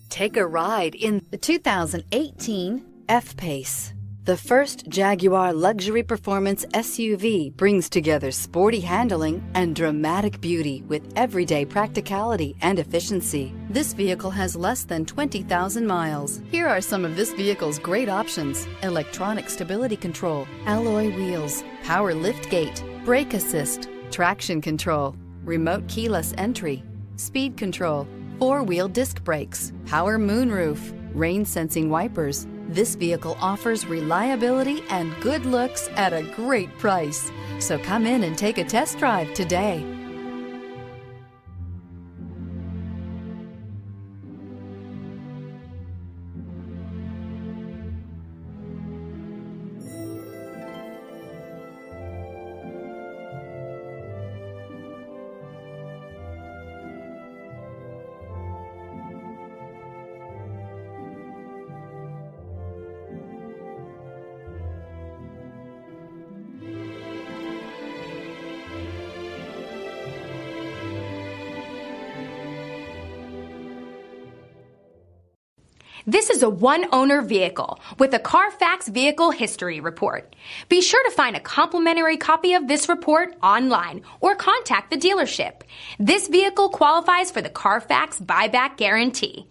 Take a ride in the 2018 F-Pace. The first Jaguar luxury performance SUV brings together sporty handling and dramatic beauty with everyday practicality and efficiency. This vehicle has less than 20,000 miles. Here are some of this vehicle's great options: electronic stability control, alloy wheels, power liftgate, brake assist, traction control, remote keyless entry, speed control, four-wheel disc brakes, power moonroof, rain-sensing wipers. This vehicle offers reliability and good looks at a great price. So come in and take a test drive today. This is a one-owner vehicle with a Carfax Vehicle History Report. Be sure to find a complimentary copy of this report online or contact the dealership. This vehicle qualifies for the Carfax Buyback Guarantee.